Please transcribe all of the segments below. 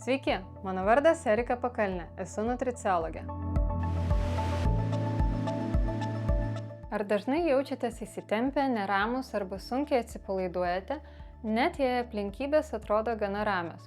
Sveiki, mano vardas Erika Pakalnė, esu nutriciologė. Ar dažnai jaučiatės įsitempę, neramus arba sunkiai atsipalaiduojate, net jei aplinkybės atrodo gana ramios?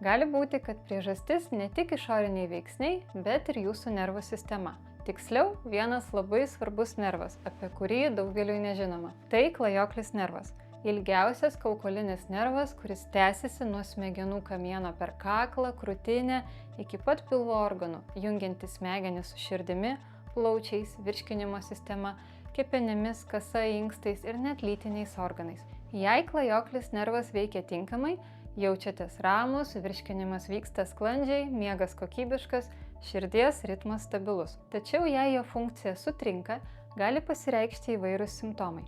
Gali būti, kad priežastis ne tik išoriniai veiksniai, bet ir jūsų nervų sistema. Tiksliau, vienas labai svarbus nervas, apie kurį daugeliui nežinoma. Tai klajoklis nervas. Ilgiausias kaukolinis nervas, kuris tęsiasi nuo smegenų kamieno per kaklą, krūtinę iki pat pilvo organų, jungiantis smegenis su širdimi, plaučiais, virškinimo sistema, kepenimis, kasa, inkstais ir net lytiniais organais. Jei klajoklis nervas veikia tinkamai, jaučiatės ramus, virškinimas vyksta sklandžiai, miegas kokybiškas, širdies ritmas stabilus. Tačiau jei jo funkcija sutrinka, gali pasireikšti įvairūs simptomai.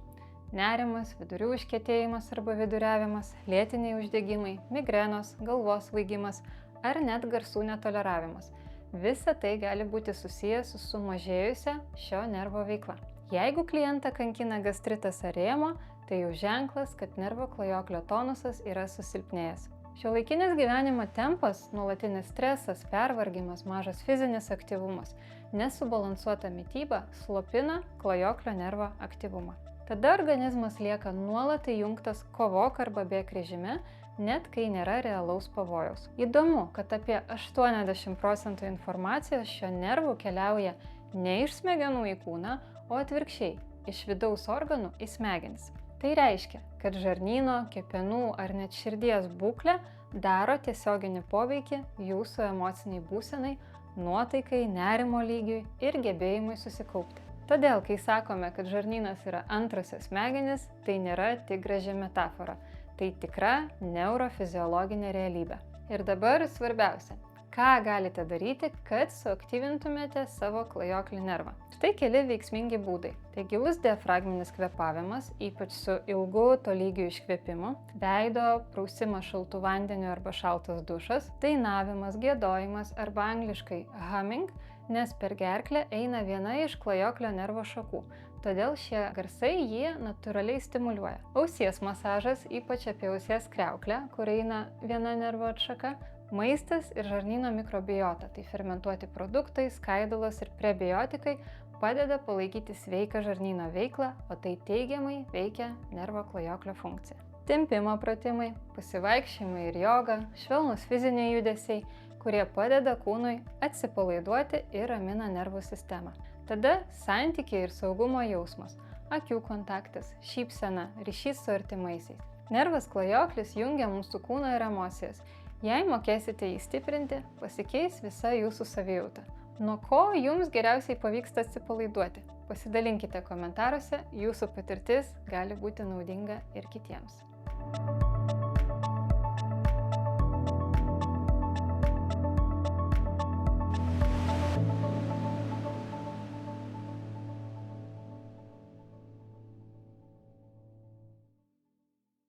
Nerimas, vidurių užkietėjimas arba viduriavimas, lėtiniai uždegimai, migrenos, galvos svaigimas ar net garsų netoleravimas. Visa tai gali būti susijęs su sumažėjusia šio nervo veikla. Jeigu klientą kankina gastritas ar rėmo, tai jau ženklas, kad nervo klajoklio tonusas yra susilpnėjęs. Šiuolaikinis gyvenimo tempas, nuolatinis stresas, pervargimas, mažas fizinis aktyvumas, nesubalansuota mityba slopina klajoklio nervo aktyvumą. Tada organizmas lieka nuolat įjungtas kovok arba bėk režime, net kai nėra realaus pavojaus. Įdomu, kad apie 80% informacijos šio nervų keliauja ne iš smegenų į kūną, o atvirkščiai, iš vidaus organų į smegenis. Tai reiškia, kad žarnyno, kepenų ar net širdies būklė daro tiesioginį poveikį jūsų emociniai būsenai, nuotaikai, nerimo lygiui ir gebėjimui susikaupti. Todėl, kai sakome, kad žarnynas yra antrosios smegenys, tai nėra tik graži metafora. Tai tikra neurofiziologinė realybė. Ir dabar svarbiausia. Ką galite daryti, kad suaktyvintumėte savo klajoklį nervą? Štai keli veiksmingi būdai. Tai gilus diafragminis kvėpavimas, ypač su ilgu tolygiu iškvėpimu, veido prausimas šaltu vandeniu arba šaltas dušas, dainavimas, giedojimas arba angliškai humming, nes per gerklę eina viena iš klajoklio nervo šakų. Todėl šie garsai jį natūraliai stimuliuoja. Ausies masažas, ypač apie ausies kriauklę, kur eina viena nervo atšaka, maistas ir žarnyno mikrobiota, tai fermentuoti produktai, skaidulos ir prebiotikai padeda palaikyti sveiką žarnyno veiklą, o tai teigiamai veikia nervo klajoklio funkciją. Tempimo pratimai, pasivaikščiojimai ir joga, švelnūs fiziniai judesiai, kurie padeda kūnui atsipalaiduoti ir ramina nervų sistemą. Tada santykiai ir saugumo jausmas, akių kontaktas, šypsena, ryšys su artimaisiais. Nervas klajoklis jungia mūsų kūną ir emocijas. Jei mokėsite jį stiprinti, pasikeis visa jūsų savijauta. Nuo ko jums geriausiai pavyksta atsipalaiduoti? Pasidalinkite komentaruose, jūsų patirtis gali būti naudinga ir kitiems.